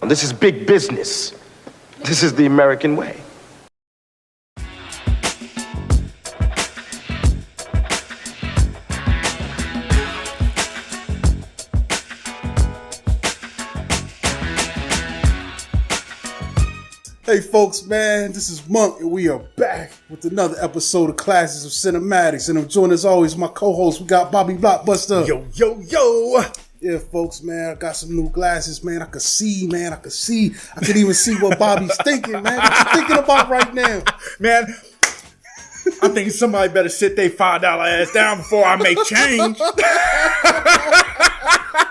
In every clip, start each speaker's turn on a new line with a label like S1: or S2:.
S1: This is big business. This is the American way.
S2: Hey folks, man, this is Monk, and we are back with another episode of Classes of Cinematics. And I'm joined as always my co-host. We got Bobby Blockbuster.
S3: Yo, yo, yo.
S2: Yeah, folks, man, I got some new glasses, man. I could see, man. I could even see what Bobby's thinking, man. What you thinking about right now?
S3: Man, I'm thinking somebody better sit their $5 ass down before I make change.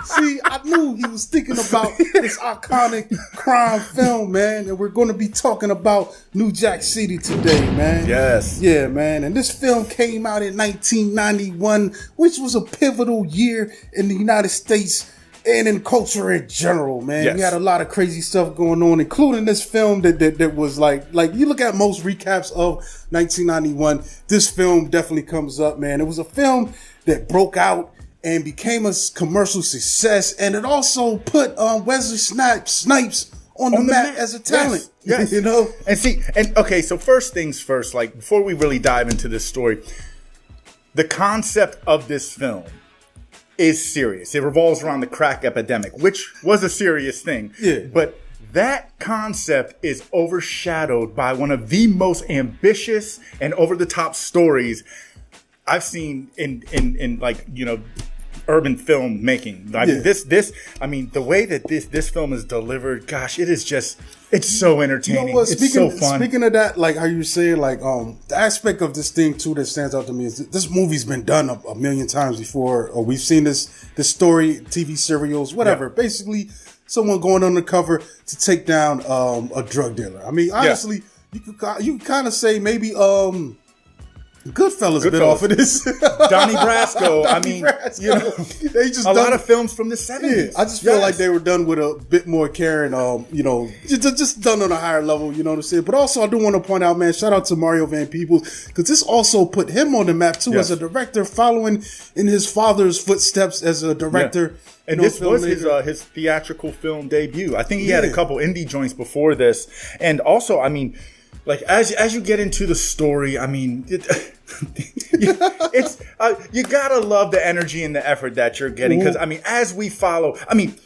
S2: See, I knew he was thinking about this iconic crime film, man. And we're going to be talking about New Jack City today, man.
S3: Yes.
S2: Yeah, man. And this film came out in 1991, which was a pivotal year in the United States and in culture in general, man.
S3: Yes.
S2: We had a lot of crazy stuff going on, including this film that was like you look at most recaps of 1991, this film definitely comes up, man. It was a film that broke out and became a commercial success, and it also put Wesley Snipes on the map as a talent.
S3: Yes.
S2: You know?
S3: Okay, so first things first, like before we really dive into this story, the concept of this film is serious. It revolves around the crack epidemic, which was a serious thing.
S2: Yeah.
S3: But that concept is overshadowed by one of the most ambitious and over-the-top stories I've seen in like, you know, urban film making. I mean, the way that this film is delivered, gosh, it's so entertaining.
S2: You know what?
S3: It's so fun.
S2: Speaking of that, like how you were saying, like the aspect of this thing too that stands out to me is this movie's been done a million times before, or we've seen this story, TV serials, whatever. Yeah. Basically, someone going undercover to take down a drug dealer. I mean, honestly, you could kind of say maybe Goodfellas bit off of this.
S3: Donnie Brasco. I mean, you know,
S2: they just
S3: lot of films from the 70s.
S2: Yeah, I just feel like they were done with a bit more care and, you know, just done on a higher level, you know what I'm saying? But also, I do want to point out, man, shout out to Mario Van Peebles, because this also put him on the map, too, as a director, following in his father's footsteps as a director.
S3: Yeah. And this was his theatrical film debut. I think he had a couple indie joints before this. And also, I mean, like as you get into the story, I mean, it's you gotta love the energy and the effort that you're getting, because I mean, as we follow, I mean,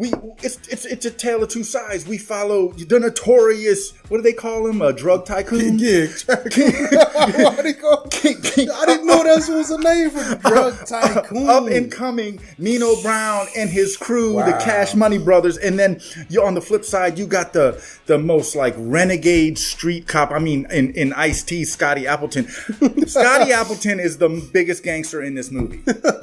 S3: it's a tale of two sides. We follow the notorious, what do they call him? A drug tycoon?
S2: Yeah. What do they call him? I didn't know that was a name for the drug tycoon.
S3: Up and coming Nino Brown and his crew, the Cash Money Brothers. And then you on the flip side, you got the most like renegade street cop. I mean, in Ice-T, Scotty Appleton. Scotty Appleton is the biggest gangster in this movie.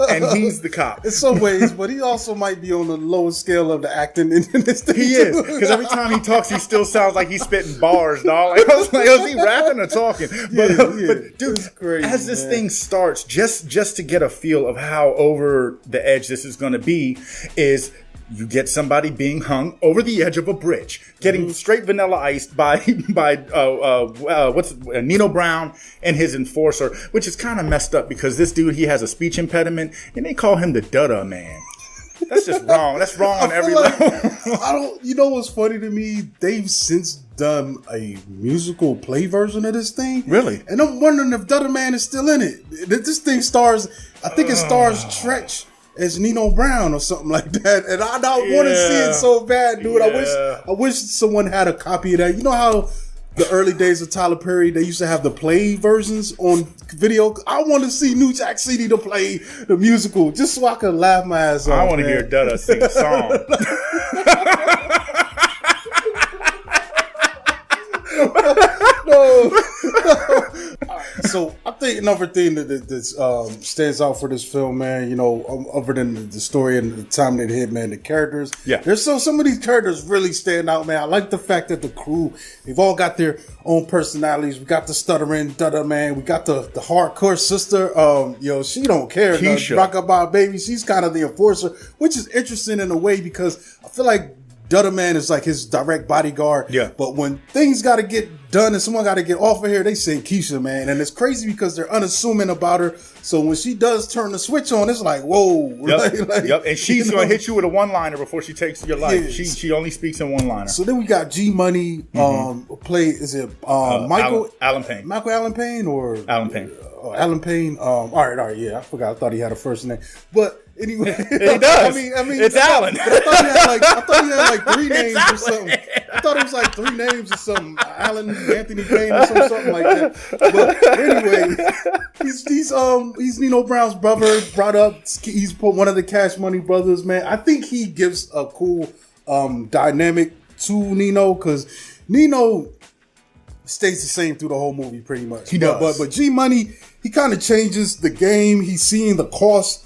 S3: And he's the cop.
S2: In some ways, but he also might be on the lowest scale of the acting in this thing.
S3: He is, because every time he talks, he still sounds like he's spitting bars, dog. Like, I was like, is he rapping or talking? But dude, crazy, as this thing starts, just to get a feel of how over the edge this is going to be, is you get somebody being hung over the edge of a bridge, getting straight vanilla iced by Nino Brown and his enforcer, which is kind of messed up because this dude, he has a speech impediment, and they call him the Dutta Man. That's just wrong. That's wrong on every level.
S2: You know what's funny to me? They've since done a musical play version of this thing.
S3: Really?
S2: And I'm wondering if Dutta Man is still in it. This thing stars, I think it stars Tretch as Nino Brown or something like that. And I want to see it so bad, dude.
S3: Yeah.
S2: I wish someone had a copy of that. You know how the early days of Tyler Perry, they used to have the play versions on video. I want to see New Jack City to play the musical just so I can laugh my ass off.
S3: I want to hear Dutta sing a song.
S2: No. So I think another thing that stands out for this film, man, you know, other than the story and the time that it hit, man, the characters.
S3: Yeah.
S2: There's some of these characters really stand out, man. I like the fact that the crew, they've all got their own personalities. We got the stuttering Dutta Man. We got the hardcore sister. She don't care.
S3: Keisha.
S2: Rockabye baby. She's kind of the enforcer, which is interesting in a way because I feel like Dutta Man is like his direct bodyguard.
S3: Yeah.
S2: But when things got to get done and someone got to get off of here, they send Keisha, man. And it's crazy because they're unassuming about her. So when she does turn the switch on, it's like, whoa.
S3: Yep. Yep. And she's going to hit you with a one-liner before she takes your life. Yeah. She only speaks in one-liner.
S2: So then we got G Money, Michael
S3: Allen Payne.
S2: Michael Allen Payne or
S3: Alan Payne.
S2: Alan Payne. All right, yeah. I forgot. I thought he had a first name. But anyway,
S3: he does. I mean, it's Alan.
S2: But I thought he had like 3 names or something. I thought it was like 3 names or something. Alan, Anthony Payne, or something like that. But anyway, he's Nino Brown's brother. Brought up. He's one of the Cash Money brothers, man. I think he gives a cool dynamic to Nino because Nino stays the same through the whole movie pretty much.
S3: He does.
S2: But G Money, he kind of changes the game. He's seeing the costs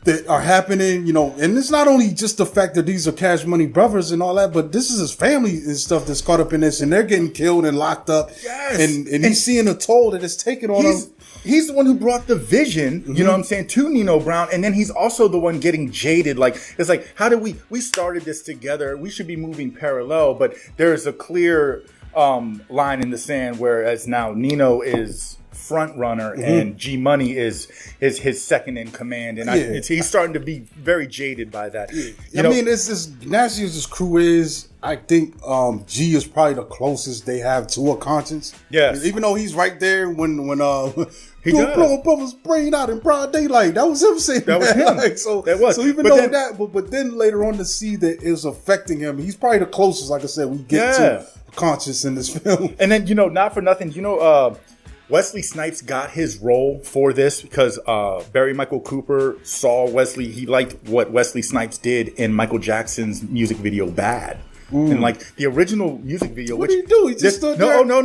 S2: that are happening, and it's not only just the fact that these are Cash Money brothers and all that, but this is his family and stuff that's caught up in this, and they're getting killed and locked up.
S3: Yes.
S2: And he's seeing the toll that it's taken on him.
S3: He's the one who brought the vision, you know what I'm saying, to Nino Brown. And then he's also the one getting jaded. Like, it's like, how do we started this together. We should be moving parallel, but there is a clear line in the sand, whereas now Nino is front runner and G Money is his second in command, and he's starting to be very jaded by that.
S2: I mean, it's as nasty as this crew is. I think G is probably the closest they have to a conscience.
S3: Yes,
S2: even though he's right there when
S3: he
S2: blow a brother's brain out in broad daylight. That was him saying that.
S3: Was him.
S2: Like, so then later on to see that it's affecting him, he's probably the closest. Like I said, we get to conscious in this film.
S3: And then not for nothing, Wesley Snipes got his role for this because Barry Michael Cooper saw Wesley. He liked what Wesley Snipes did in Michael Jackson's music video "Bad." And like the original music video,
S2: what did he do? He just stood there.
S3: No.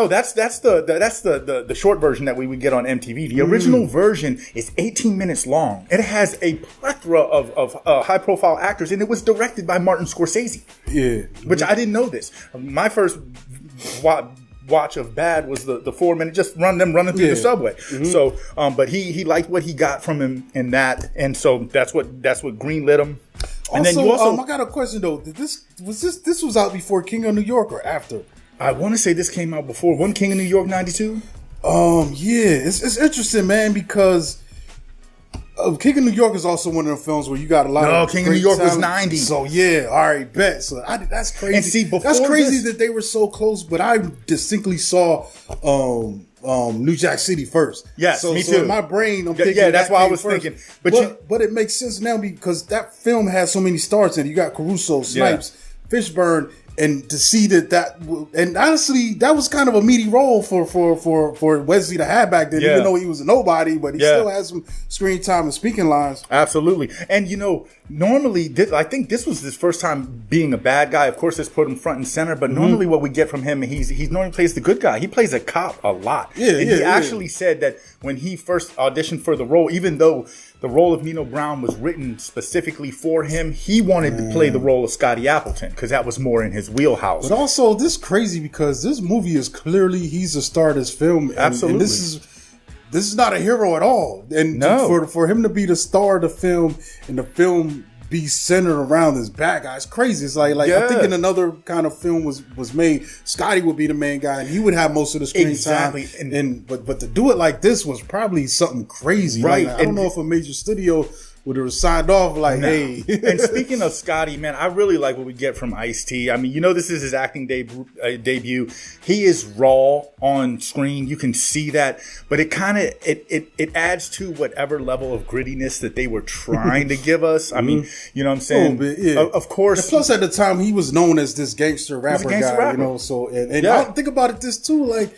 S3: That's the short version that we would get on MTV. The original version is 18 minutes long. It has a plethora of high profile actors, and it was directed by Martin Scorsese.
S2: Yeah,
S3: which I didn't know this. My first watch of Bad was the 4 minute just running through the subway. So but he liked what he got from him in that, and so that's what greenlit him. And
S2: also,
S3: then you also
S2: I got a question though. This was out before King of New York or after?
S3: I want to say this came out before. Wasn't King of New York 92?
S2: It's interesting, man, because King of New York is also one of the films where you got a lot of.
S3: No, King of New York was 90.
S2: So yeah, all right, bet. So that's crazy.
S3: And see,
S2: that's crazy that they were so close. But I distinctly saw New Jack City first.
S3: Yes,
S2: me
S3: too.
S2: In my brain, I'm thinking.
S3: Yeah, that's why I was
S2: first.
S3: thinking.
S2: But it makes sense now because that film has so many stars in it. You got Caruso, Snipes, Fishburne. And to see that and honestly, that was kind of a meaty role for Wesley to have back then, even though he was a nobody, but he still has some screen time and speaking lines.
S3: Absolutely. And normally, I think this was his first time being a bad guy. Of course, this put him front and center, but normally what we get from him, he normally plays the good guy. He plays a cop a lot. He actually said that when he first auditioned for the role, even though the role of Nino Brown was written specifically for him, he wanted to play the role of Scotty Appleton because that was more in his wheelhouse.
S2: But also, this is crazy because this movie is clearly he's a star of this film.
S3: Absolutely.
S2: And this is not a hero at all. And for him to be the star of the film and the film be centered around this bad guy, it's crazy. It's like I think in another kind of film was made, Scotty would be the main guy and he would have most of the screen time. But to do it like this was probably something crazy.
S3: Right.
S2: Like, I don't know if a major studio would have signed off hey.
S3: And speaking of Scotty, man, I really like what we get from Ice-T. I mean, this is his acting debut. He is raw on screen. You can see that, but it kind of it adds to whatever level of grittiness that they were trying to give us. I mean, you know what I'm saying? Of course.
S2: And plus, at the time, he was known as this gangster rapper guy. So and I think about it this too, like.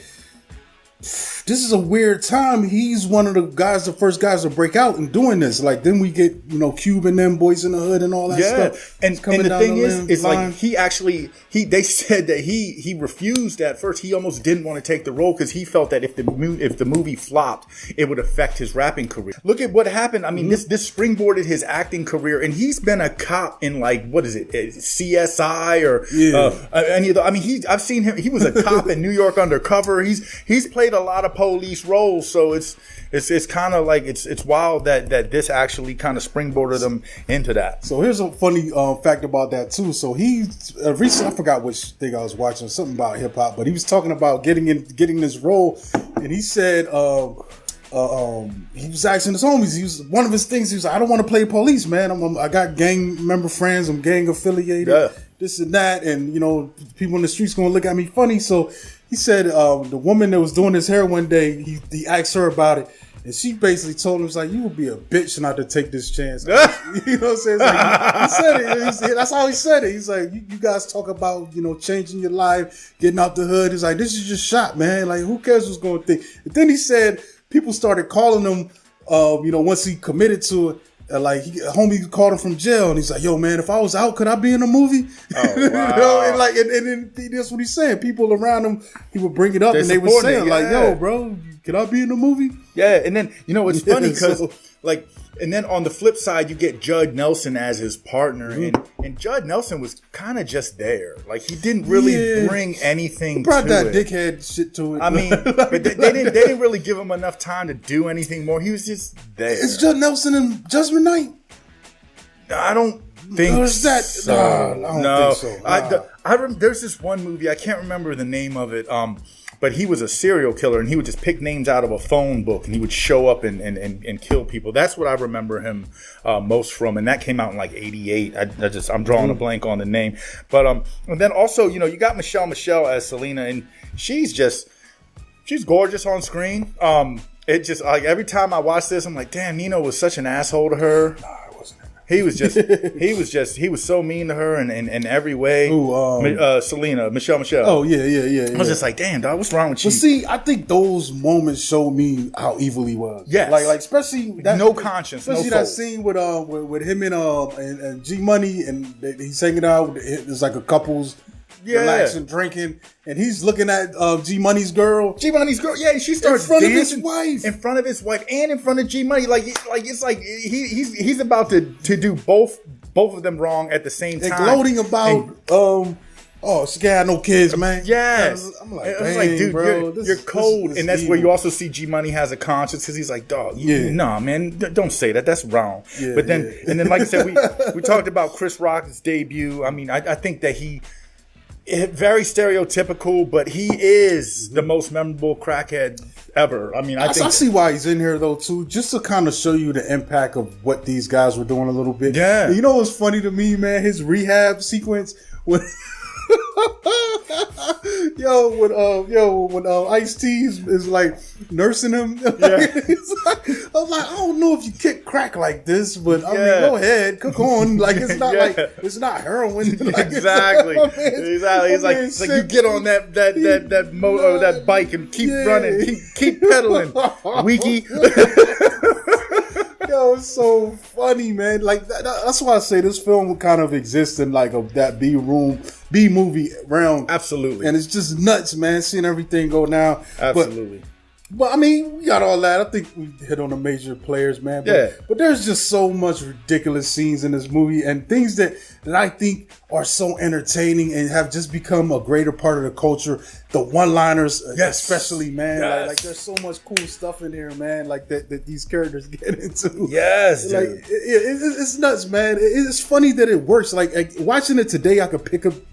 S2: This is a weird time. He's one of the first guys to break out and doing this. Like then we get Cube and them Boys in the Hood and all that stuff.
S3: And the thing is like they said that he refused at first. He almost didn't want to take the role because he felt that if the movie flopped, it would affect his rapping career. Look at what happened. I mean, this springboarded his acting career, and he's been a cop in what is it, CSI or any of the. I mean, I've seen him. He was a cop in New York Undercover. He's played a lot of police roles. So it's kind of like it's wild that this actually kind of springboarded him into that.
S2: So here's a funny fact about that too. So he recently, I forgot which thing I was watching, something about hip hop, but he was talking about getting this role, and he said he was asking his homies. One of his things. He was like, I don't want to play police, man. I got gang member friends. I'm gang affiliated. This and that, and people in the streets gonna look at me funny. So he said the woman that was doing his hair one day, he asked her about it, and she basically told him, "You would be a bitch not to take this chance." You know what I'm saying? Like, he said it. That's how he said it. He's like, "You guys talk about changing your life, getting out the hood." He's like, "This is just shot, man. Like, who cares what's going to think?" And then he said people started calling him, once he committed to it. Homie called him from jail, and he's like, "Yo, man, if I was out, could I be in a movie?"
S3: Oh, wow.
S2: and that's what he's saying. People around him, he would bring it up, and they were saying, "Yo, bro, can I be in the movie?" Yeah,
S3: and then it's funny because and then on the flip side, you get Judd Nelson as his partner, and Judd Nelson was kind of just there. Like, he didn't really bring anything. He
S2: brought that
S3: it.
S2: dickhead shit to it.
S3: I mean, but they didn't really give him enough time to do anything more. He was just there.
S2: Is Judd Nelson in Judgment Night?
S3: I don't think so.
S2: I don't think so.
S3: There's this one movie, I can't remember the name of it. But he was a serial killer, and he would just pick names out of a phone book, and he would show up and kill people. That's what I remember him most from, and that came out in like '88. I'm drawing a blank on the name, but and then also you got Michelle as Selena, and she's gorgeous on screen. It just like every time I watch this, I'm like, damn, Nino was such an asshole to her. He was so mean to her in every way. Selena, Michelle.
S2: Oh, yeah.
S3: I was just like, damn, dog, what's wrong with you?
S2: But see, I think those moments showed me how evil he was.
S3: Yes.
S2: Like especially that,
S3: no conscience,
S2: especially
S3: no
S2: that scene with him and G Money, and he's hanging out. There's like a couple's relaxing, drinking, and he's looking at G Money's girl.
S3: Yeah, and she starts
S2: in front
S3: dancing
S2: of his wife,
S3: and in front of G Money. It's like he's about to do both of them wrong at the same time.
S2: They're gloating about she got no kids, man.
S3: Yes,
S2: I'm like, dude, bro,
S3: you're cold, and that's evil. Where you also see G Money has a conscience, because he's like, dog, nah, man, don't say that. That's wrong. Yeah, but then, and then, like I said, we talked about Chris Rock's debut. I mean, I think that he. Very stereotypical, but he is the most memorable crackhead ever. I mean, I
S2: see why he's in here though too, just to kind of show you the impact of what these guys were doing a little bit.
S3: Yeah,
S2: and you know what's funny to me, man? His rehab sequence when when Ice-T is like nursing him. Yeah. I'm like, I don't know if you kick crack like this, but I mean, go ahead, cook on. Like, it's not like it's not heroin. Like,
S3: exactly. He's like you get on that bike and keep running, keep pedaling, weakie.
S2: Yo, it's so funny, man. Like that's why I say this film would kind of exist in like that B movie realm.
S3: Absolutely.
S2: And it's just nuts, man, seeing everything go down.
S3: Absolutely.
S2: But I mean, we got all that. I think we hit on the major players, man. But there's just so much ridiculous scenes in this movie, and things that I think are so entertaining and have just become a greater part of the culture. The one-liners, especially, man.
S3: Yes.
S2: Like there's so much cool stuff in here, man. Like that these characters get into.
S3: Yes,
S2: like it's nuts, man. It's funny that it works. Like watching it today, I could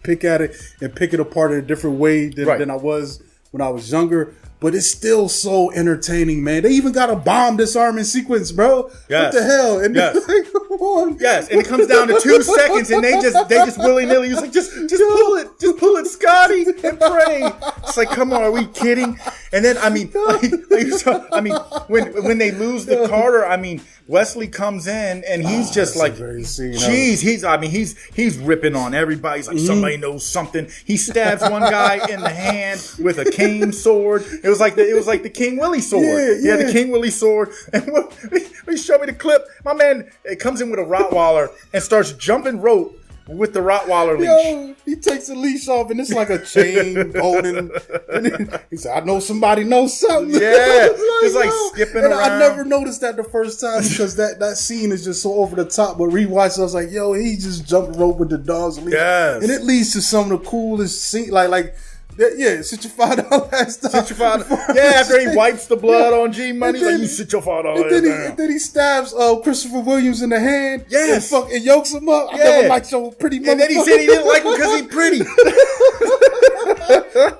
S2: pick at it and pick it apart in a different way than I was when I was younger. But it's still so entertaining, man. They even got a bomb disarming sequence, bro.
S3: Yes.
S2: What the hell? And
S3: like, come on. Yes, and it comes down to 2 seconds, and they just willy nilly. He's like, just pull it, Scotty, and pray. It's like, come on, are we kidding? And then I mean, when they lose the Carter, I mean, Wesley comes in and he's just like, geez, he's ripping on everybody. He's like, somebody knows something. He stabs one guy in the hand with a cane sword. It was like the King Willie sword. Yeah, the King Willie sword. And he showed me the clip. My man, it comes in with a Rottweiler and starts jumping rope with the Rottweiler leash.
S2: Yo, he takes the leash off and it's like a chain holding. And he said, I know somebody knows something.
S3: Yeah, just like skipping around.
S2: I never noticed that the first time because that scene is just so over the top. But rewatched, I was like, yo, he just jumped rope with the dog's leash.
S3: Yes.
S2: And it leads to some of the coolest scenes. Like Yeah, sit your $5 ass down.
S3: Sit your $5. Yeah, after he wipes the blood on G Money, he's like, you sit your $5 ass down.
S2: And then he stabs Christopher Williams in the hand.
S3: Yes.
S2: And yokes him up. I never liked your pretty motherfucker.
S3: And then he said he didn't like him because he's pretty.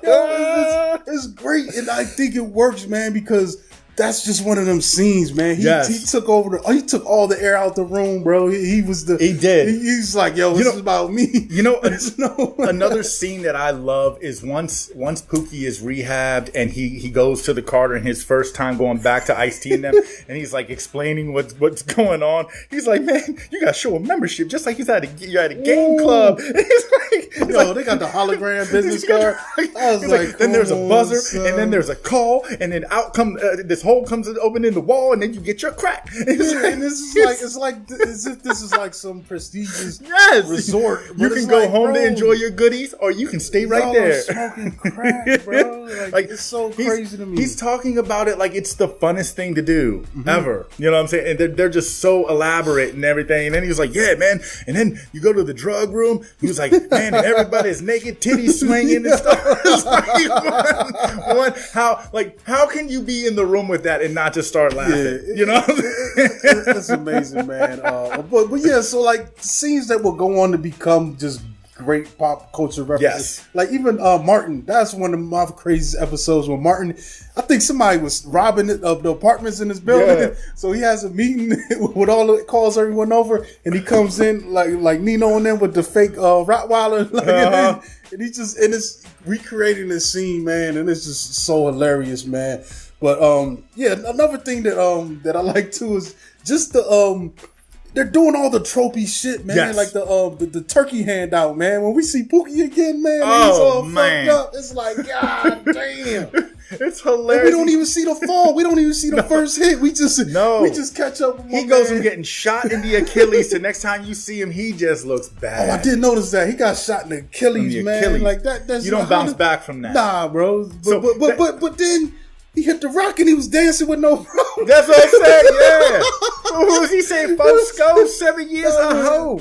S2: Yo, it's great. And I think it works, man, because that's just one of them scenes, man. He took he took all the air out the room, bro. He did. He's like, yo, this is about me.
S3: You know, another scene that I love is once Pookie is rehabbed and he goes to the Carter and his first time going back to Ice-T and them, and he's like explaining what's going on. He's like, man, you got to show a membership just like you're at a game club. And
S2: they got the hologram business card. I was like,
S3: then there's a buzzer, and then there's a call, and then out come this hole comes open in the wall, and then you get your crack.
S2: And this is like as if this is like some prestigious resort.
S3: You can go home to enjoy your goodies, or you can stay right there
S2: smoking crack, bro. Like it's so crazy to me.
S3: He's talking about it like it's the funnest thing to do ever. You know what I'm saying? And they're just so elaborate and everything. And then he was like, yeah, man. And then you go to the drug room. He was like, man, and everybody's naked, titties swinging and stuff. It's like, how can you be in the room with that and not just start laughing? Yeah, you know,
S2: it's amazing, man. But yeah, so like scenes that will go on to become just great pop culture references.
S3: Yes.
S2: Like even Martin, that's one of my craziest episodes when Martin, I think somebody was robbing the apartments in his building. Yeah. So he has a meeting with calls everyone over, and he comes in like Nino and them with the fake Rottweiler. And he just, and it's recreating this scene, man, and it's just so hilarious, man. But yeah, another thing that I like too is just the they're doing all the tropey shit, man.
S3: Yes.
S2: Like the turkey handout, man. When we see Pookie again, man, he's all fucked up. It's like, God damn.
S3: It's hilarious.
S2: And we don't even see the fall. We don't even see the first hit. We just catch up with
S3: He goes from getting shot in the Achilles to next time you see him, he just looks bad.
S2: Oh, I did notice that. He got shot in the Achilles, man. Like that's
S3: you don't bounce back from that.
S2: Nah, bro. But then he hit the rock and he was dancing with no bro.
S3: That's what I said, yeah. What was he saying? 7 years a hoe.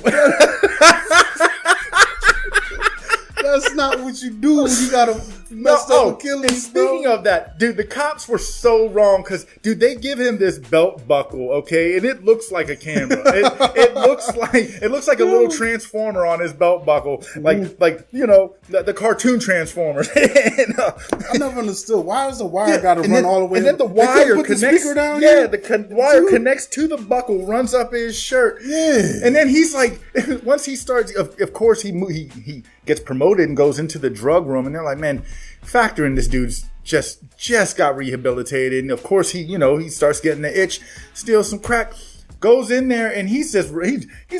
S2: That's not what you do when you got a messed up Achilles.
S3: And speaking of that, dude, the cops were so wrong because, dude, they give him this belt buckle, okay, and it looks like a camera. It looks like a little transformer on his belt buckle, like you know the cartoon Transformers.
S2: I never understood why does the wire got to run all the way.
S3: And then the wire connects. Wire connects to the buckle, runs up his shirt. Yeah, and then he's like, once he starts, of course he gets promoted and goes into the drug room, and they're like, man, factor in this dude's just got rehabilitated, and of course he starts getting the itch, steals some crack, goes in there, and he's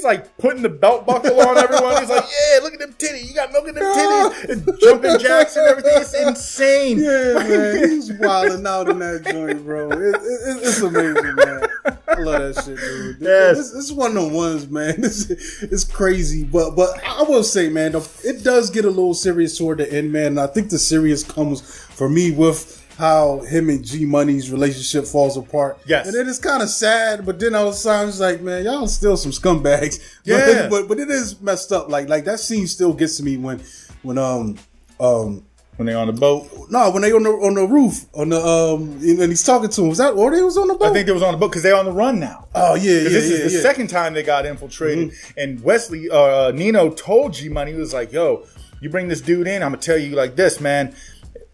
S3: like putting the belt buckle on everyone. He's like, yeah, look at them titties, you got milk in them titties, and jumping jacks and everything. It's insane.
S2: Yeah, man, he's wilding out in that joint, bro. It's amazing, man. I love that shit, dude.
S3: Yes.
S2: This is one of the ones, man. It's crazy, but I will say, man, it does get a little serious toward the end, man. And I think the serious comes for me with how him and G Money's relationship falls apart.
S3: Yes.
S2: And it is kind of sad, but then all the time it's like, man, y'all still some scumbags.
S3: Yeah.
S2: But it is messed up. Like that scene still gets to me when
S3: they on the boat?
S2: No, when they on the roof and he's talking to him. Was that or they was on the boat?
S3: I think they was on the boat because they're on the run now.
S2: Oh yeah, yeah.
S3: This is the second time they got infiltrated, and Wesley Nino told G Money, he was like, "Yo, you bring this dude in, I'm gonna tell you like this, man.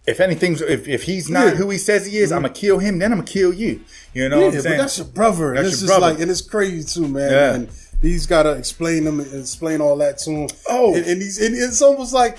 S3: If he's not who he says he is, I'm gonna kill him. Then I'm gonna kill you. You know what I'm saying?
S2: But that's your brother. That's your brother. And it's crazy too, man.
S3: Yeah.
S2: And he's gotta explain all that to him.
S3: Oh,
S2: and it's almost like.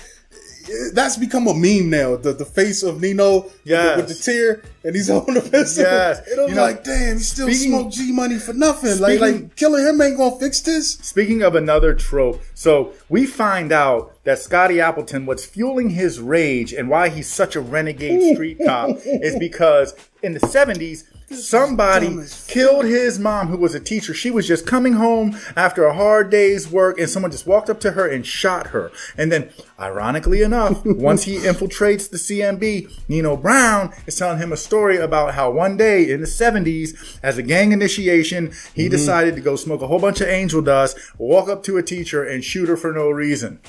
S2: That's become a meme now. The face of Nino with the tear, and he's holding the pistol.
S3: Yes.
S2: And I'm like, damn, he still smoked G Money for nothing. Like killing him ain't gonna fix this.
S3: Speaking of another trope, so we find out that Scotty Appleton, what's fueling his rage and why he's such a renegade street cop is because in the 70s, somebody killed his mom, who was a teacher. She was just coming home after a hard day's work, and someone just walked up to her and shot her. And then, ironically enough, once he infiltrates the CMB, Nino Brown is telling him a story about how one day in the 70s, as a gang initiation, he decided to go smoke a whole bunch of angel dust, walk up to a teacher, and shoot her for no reason.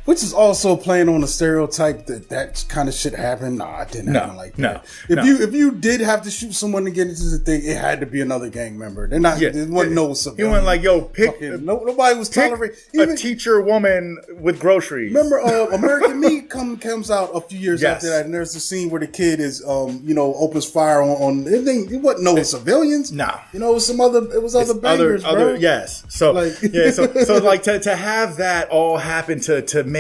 S2: Which is also playing on the stereotype that kind of shit happened. Nah, it didn't happen like that. If you did have to shoot someone to get into the thing, it had to be another gang member. They're not. There wasn't no civilian.
S3: He went like, yo, pick.
S2: Nobody was tolerating
S3: a teacher woman with groceries.
S2: Remember, American Me comes out a few years after that, and there's the scene where the kid is, opens fire on. It wasn't no civilians.
S3: Nah,
S2: it was other bangers, bro.
S3: Yes. So so like to have that all happen to make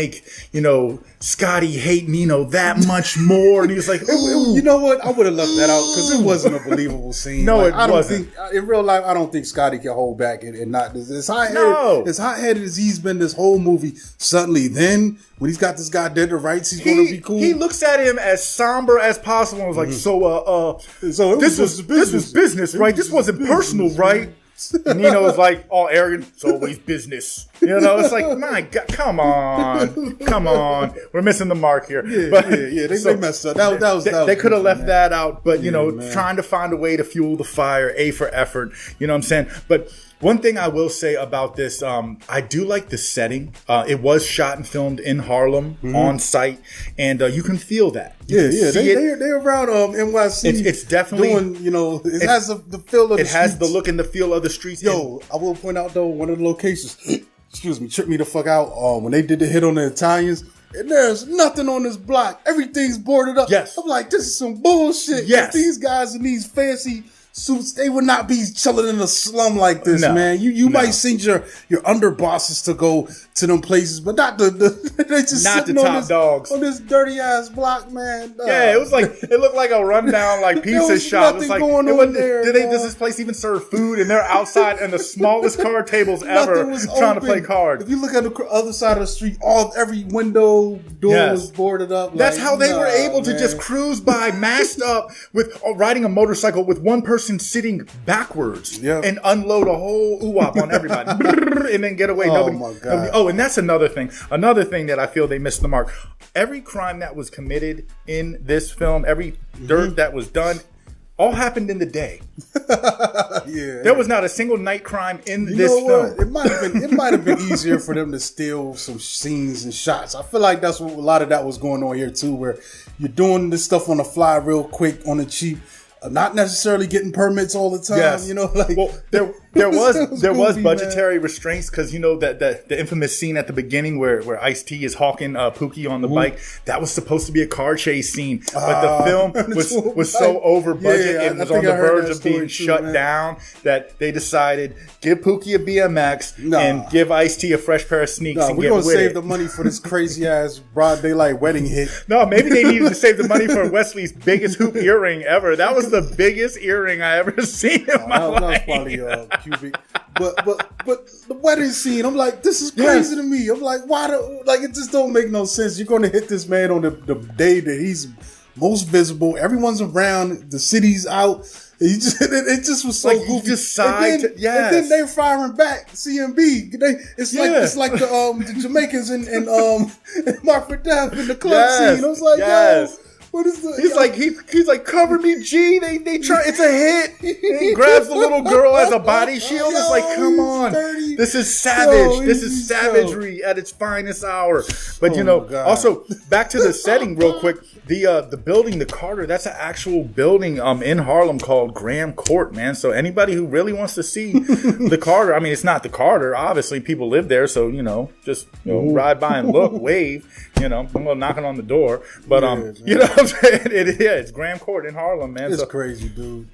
S3: Scotty hate Nino that much more, and he was like, ooh.
S2: You know what? I would have left that out because it wasn't a believable scene.
S3: No,
S2: like,
S3: it wasn't.
S2: In real life, I don't think Scotty can hold back and not as hot-headed as he's been this whole movie. Suddenly, then when he's got this guy dead to rights, he's going to be cool.
S3: He looks at him as somber as possible and was like, so this was business, right? This wasn't personal, right? And Nino was like all arrogant. It's always business. It's like, my God, come on. We're missing the mark here.
S2: They messed up.
S3: They could have left that out, but trying to find a way to fuel the fire, A for effort. You know what I'm saying? But one thing I will say about this, I do like the setting. It was shot and filmed in Harlem on site, and you can feel that.
S2: They're around NYC.
S3: It's definitely
S2: doing. It has the feel of.
S3: It has the look and the feel of the streets.
S2: Yo, I will point out though, one of the locations. Excuse me, tripped me the fuck out. When they did the hit on the Italians. And there's nothing on this block. Everything's boarded up.
S3: Yes.
S2: I'm like, this is some bullshit.
S3: Yes.
S2: These guys in these fancy suits, they would not be chilling in a slum like this, man. You might send your underbosses to go to them places, but not they just
S3: not the
S2: sitting
S3: top dogs
S2: on this dirty ass block, man.
S3: Yeah, it looked like a rundown like pizza shop. It's like
S2: going on there.
S3: Does this place even serve food? And they're outside in the smallest card tables ever trying to play cards.
S2: If you look at the other side of the street, every window door was boarded up.
S3: That's how they were able to just cruise by, masked up with riding a motorcycle with one person sitting backwards and unload a whole oo-wop on everybody and then get away.
S2: My God.
S3: And that's another thing that I feel they missed the mark. Every crime that was committed in this film, every dirt that was done, all happened in the day. There was not a single night crime in this film.
S2: It might have been easier for them to steal some scenes and shots. I feel like that's what a lot of that was going on here too, where you're doing this stuff on the fly real quick on the cheap. Not necessarily getting permits all the time,
S3: there was budgetary restraints because that the infamous scene at the beginning where Ice-T is hawking Pookie on the bike, that was supposed to be a car chase scene, but the film was so over budget and was on the verge of being shut down that they decided give Pookie a BMX and give Ice-T a fresh pair of sneaks.
S2: We're gonna save the money for this crazy ass broad daylight wedding hit.
S3: No, maybe they needed to save the money for Wesley's biggest hoop earring ever. That was the biggest earring I ever seen in my life.
S2: That was probably cubic. But the wedding scene, I'm like, this is crazy to me. I'm like, why? It just don't make no sense. You're going to hit this man on the day that he's most visible. Everyone's around. The city's out. It just was so goofy.
S3: Just sighed.
S2: And then they're firing back. CMB. It's like the Jamaicans and Mark for Death in the club scene. I was like, yo. What is the?
S3: He's like, cover me, G. They try. It's a hit. He grabs the little girl as a body shield. It's like, come on, this is savage. This is savagery at its finest hour. But also back to the setting real quick. The building, the Carter, that's an actual building in Harlem called Graham Court, man. So anybody who really wants to see the Carter, I mean, it's not the Carter. Obviously, people live there, so just ride by and look, wave. I'm going knocking on the door, but you know what I'm saying? It's Graham Court in Harlem, man.
S2: It's crazy, dude.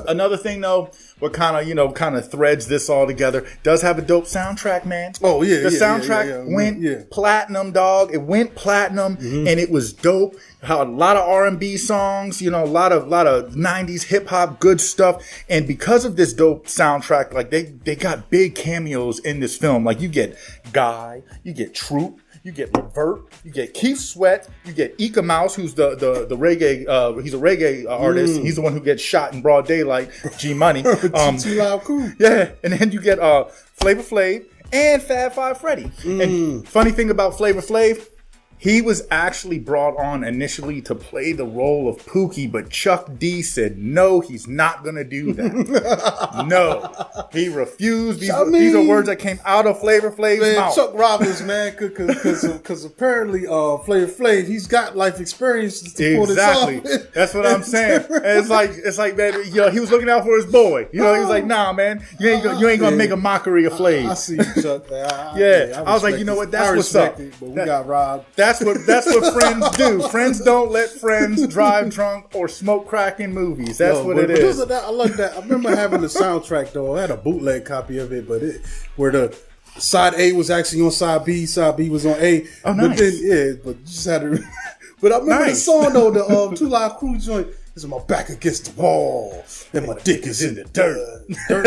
S3: Another thing though, what kind of threads this all together, does have a dope soundtrack, man.
S2: Oh yeah,
S3: the soundtrack went platinum, dog. It went platinum, and it was dope. A lot of R&B songs, a lot of 90s hip hop, good stuff. And because of this dope soundtrack, like they got big cameos in this film. Like you get Guy, you get Troop. You get Levert, you get Keith Sweat, you get Ika Mouse, who's the reggae, he's a reggae artist. He's the one who gets shot in broad daylight, G Money. Yeah, and then you get Flavor Flav and Fab Five Freddy. And funny thing about Flavor Flav, He was actually brought on initially to play the role of Pookie, but Chuck D said, no, he's not going to do that. No. He refused. These are words that came out of Flavor Flav's mouth.
S2: Chuck Robbins, man, because apparently Flavor Flav, he's got life experience to pull this off.
S3: Exactly. That's what I'm saying. It's like, man, he was looking out for his boy. He was like, nah, man, you ain't going to make a mockery of Flav.
S2: I see you, Chuck.
S3: I was like, you know what? That's what's up.
S2: But we got robbed.
S3: That's what friends do. Friends don't let friends drive drunk or smoke crack in movies. That's what it is.
S2: I love that. I remember having the soundtrack though. I had a bootleg copy of it, but where the side A was actually on side B was on A.
S3: Oh, nice.
S2: But then but you just had to. But I remember the song though, the 2 Live Crew joint. Is my back against the wall and my dick is in the dirt. But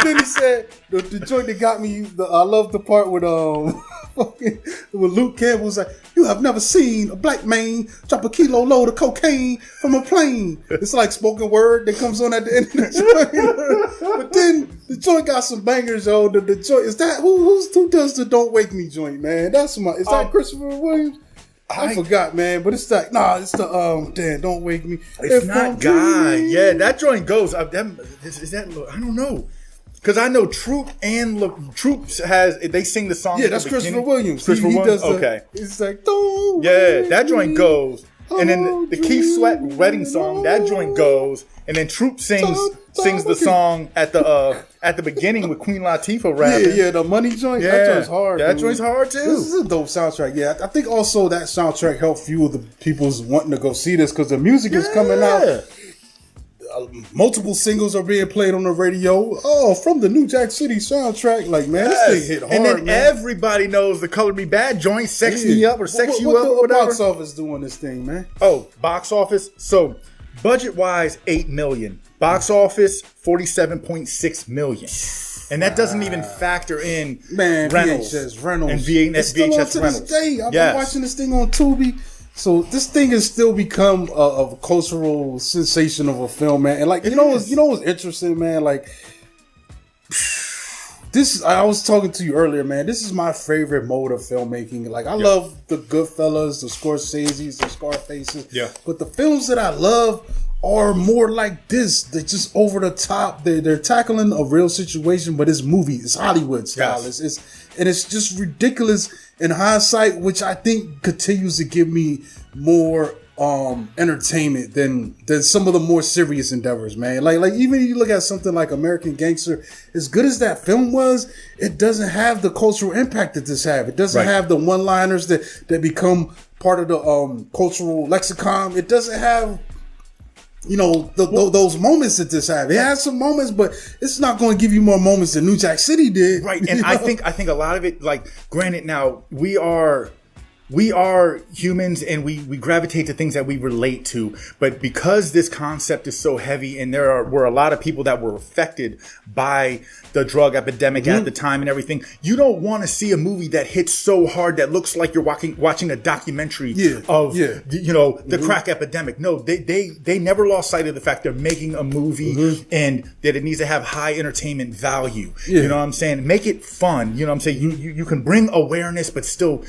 S2: then he said the joint that got me. I love the part with Luke Campbell was like, "You have never seen a black man drop a kilo load of cocaine from a plane." It's like spoken word that comes on at the end of the joint. But then the joint got some bangers. The joint is that who does the "Don't Wake Me" joint, man? Is that Christopher Williams? I forgot, man, but it's like, it's the damn, don't wake me.
S3: It's not Guy. Yeah, that joint goes. Is that? I don't know, because I know Troops they sing the song.
S2: Yeah, that's Christopher Williams.
S3: Christopher Williams.
S2: Okay, it's like don't.
S3: Yeah, that joint goes, and then the Keith Sweat wedding song. That joint goes, and then Troops sings the song at the beginning with Queen Latifah rapping.
S2: Yeah, the money joint. That joint's hard.
S3: That joint's hard too.
S2: This is a dope soundtrack. Yeah, I think also that soundtrack helped fuel the people's wanting to go see this because the music is coming out. Multiple singles are being played on the radio. Oh, from the New Jack City soundtrack. Like, man, this thing hit hard.
S3: And then
S2: man.
S3: Everybody knows the Color Me Bad joint, Sex Me Up or Sex You Up or
S2: what
S3: whatever.
S2: Box office doing this thing, man?
S3: Oh, box office. So, budget wise, $8 million. Box office, $47.6 million. And that doesn't even factor in rentals.
S2: VHS rentals.
S3: And VHS rentals.
S2: I've been watching this thing on Tubi. So this thing has still become a cultural sensation of a film, man. And like, you know what's interesting, man? Like, this, I was talking to you earlier, man. This is my favorite mode of filmmaking. Like, I love the Goodfellas, the Scorseses, the Scarfaces.
S3: Yeah.
S2: But the films that I love are more like this. They're just over the top. They're tackling a real situation, but it's movie. It's Hollywood style.
S3: Yes.
S2: It's just ridiculous in hindsight, which I think continues to give me more entertainment than some of the more serious endeavors, man. Like even if you look at something like American Gangster, as good as that film was, it doesn't have the cultural impact that this have. It doesn't have the one-liners that become part of the cultural lexicon. It doesn't have those moments that this have. It has some moments, but it's not going to give you more moments than New Jack City did.
S3: Right. And I think a lot of it, like, granted, now we are humans and we gravitate to things that we relate to. But because this concept is so heavy and were a lot of people that were affected by the drug epidemic at the time and everything, you don't want to see a movie that hits so hard that looks like you're watching a documentary of the crack epidemic. No, they never lost sight of the fact they're making a movie and that it needs to have high entertainment value. You know what I'm saying? Make it fun. You know what I'm saying? You can bring awareness, but still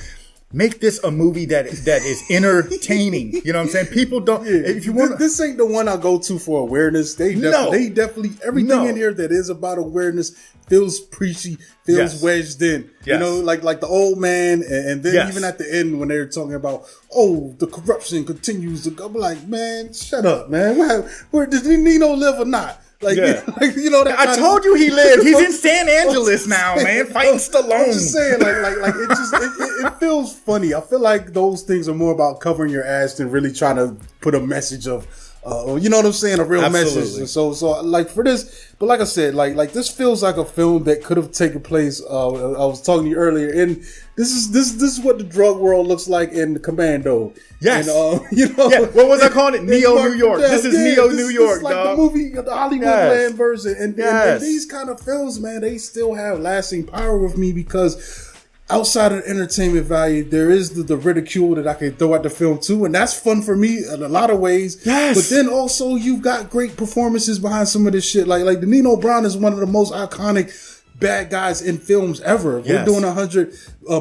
S3: make this a movie that is entertaining. You know what I'm saying? People don't. If you want,
S2: this ain't the one I go to for awareness. They definitely everything in here that is about awareness feels preachy, feels wedged in. You know, like the old man, and then even at the end when they're talking about the corruption continues to go. I'm like, man, shut up, man. Where did Nino live or not?
S3: I told you he lived. He's in San Angeles now, man, fighting Stallone.
S2: I'm just saying, like it feels funny. I feel like those things are more about covering your ass than really trying to put a message of, you know what I'm saying, a real message. And so like for this, but like I said, like this feels like a film that could have taken place. I was talking to you earlier, and this is what the drug world looks like in Commando.
S3: Yes,
S2: and,
S3: what was I calling it? Neo New York. This is Neo New York,
S2: like
S3: dog.
S2: The movie, the Hollywood land version, and these kind of films, man, they still have lasting power with me because outside of entertainment value, there is the ridicule that I can throw at the film too, and that's fun for me in a lot of ways.
S3: Yes.
S2: But then also you've got great performances behind some of this shit. Like the Nino Brown is one of the most iconic bad guys in films ever. If we're doing 100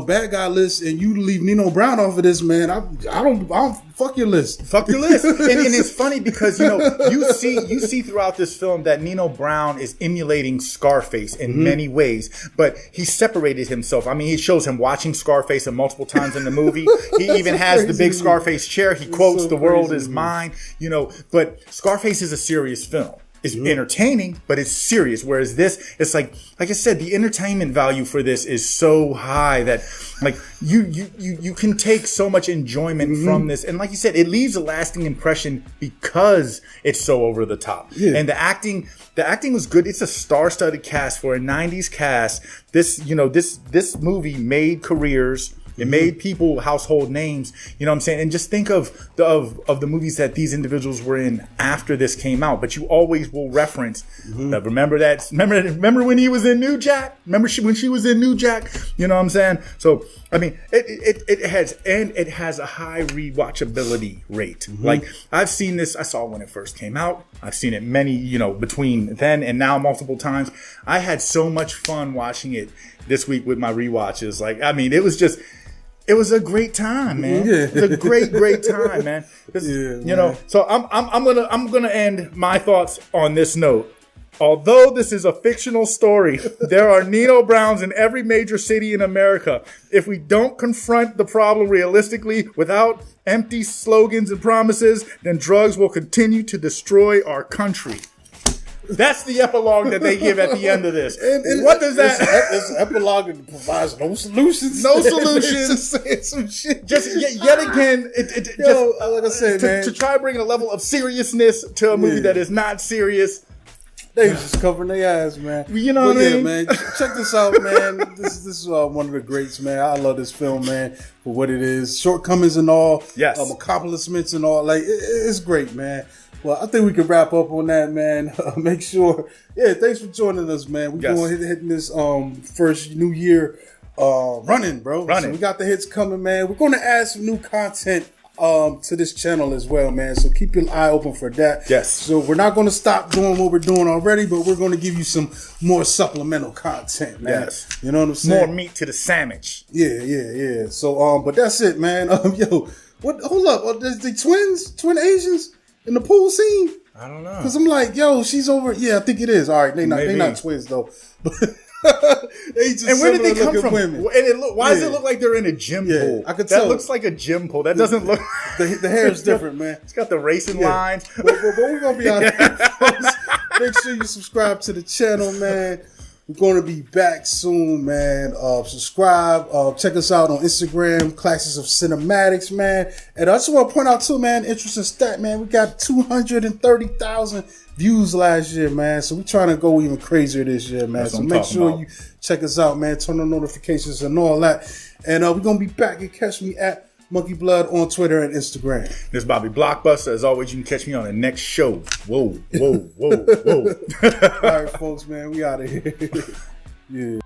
S2: bad guy lists and you leave Nino Brown off of this, man, I don't fuck your list.
S3: Fuck your list. and it's funny because, you know, you see throughout this film that Nino Brown is emulating Scarface in many ways, but he separated himself. I mean, he shows him watching Scarface multiple times in the movie. He even has the big Scarface chair. He quotes, "The world is mine," you know, but Scarface is a serious film. It's entertaining, but it's serious. Whereas this, it's like I said, the entertainment value for this is so high that like you can take so much enjoyment from this. And like you said, it leaves a lasting impression because it's so over the top. Yeah. And the acting was good. It's a star-studded cast for a 90s cast. This movie made careers. It made people household names, you know what I'm saying? And just think of the movies that these individuals were in after this came out. But you always will reference, remember when he was in New Jack? Remember when she was in New Jack? You know what I'm saying? So, I mean, it has a high rewatchability rate. Like, I've seen this, I saw it when it first came out. I've seen it many, you know, between then and now multiple times. I had so much fun watching it this week with my rewatches. Like, I mean, it was a great time, man. Yeah. It was a great time, man. You know, so I'm gonna end my thoughts on this note. Although this is a fictional story, there are Nino Browns in every major city in America. If we don't confront the problem realistically without empty slogans and promises, then drugs will continue to destroy our country. That's the epilogue that they give at the end of this. And what does that?
S2: It's an epilogue that provides no solutions.
S3: No solutions.
S2: Just saying some shit.
S3: Just yet again,
S2: like I said, man,
S3: to try bring a level of seriousness to a movie that is not serious.
S2: They just covering their ass, man.
S3: You know what I mean?
S2: Man, check this out, man. This is one of the greats, man. I love this film, man, for what it is. Shortcomings and all.
S3: Yes.
S2: Accomplishments and all. Like, it's great, man. Well, I think we can wrap up on that, man. Make sure. Yeah, thanks for joining us, man. We're going hitting this first new year running, bro.
S3: Running.
S2: So we got the hits coming, man. We're going to add some new content to this channel as well, man. So keep your eye open for that.
S3: Yes.
S2: So we're not going to stop doing what we're doing already, but we're going to give you some more supplemental content, man.
S3: Yes.
S2: You know what I'm saying?
S3: More meat to the sandwich.
S2: Yeah. So but that's it, man. Yo, hold up. The twin Asians in the pool scene?
S3: I don't know.
S2: Because I'm like, yo, she's over. Yeah, I think it is. All right, they not twins though. They just
S3: and where did they come from?
S2: Women.
S3: And why does it look like they're in a gym pool?
S2: I could tell.
S3: That looks like a gym pool. That doesn't look.
S2: The hair is different, man.
S3: It's got the racing lines.
S2: But we're gonna be out here, folks. Make sure you subscribe to the channel, man. We're going to be back soon, man. Subscribe. Check us out on Instagram, Classes of Cinematics, man. And I just want to point out, too, man, interesting stat, man. We got 230,000 views last year, man. So we're trying to go even crazier this year, man. So make sure you check us out, man. Turn on notifications and all that. And we're going to be back. You catch me at Monkey Blood on Twitter and Instagram.
S3: This is Bobby Blockbuster. As always, you can catch me on the next show. Whoa.
S2: All right, folks, man. We out of here. Yeah.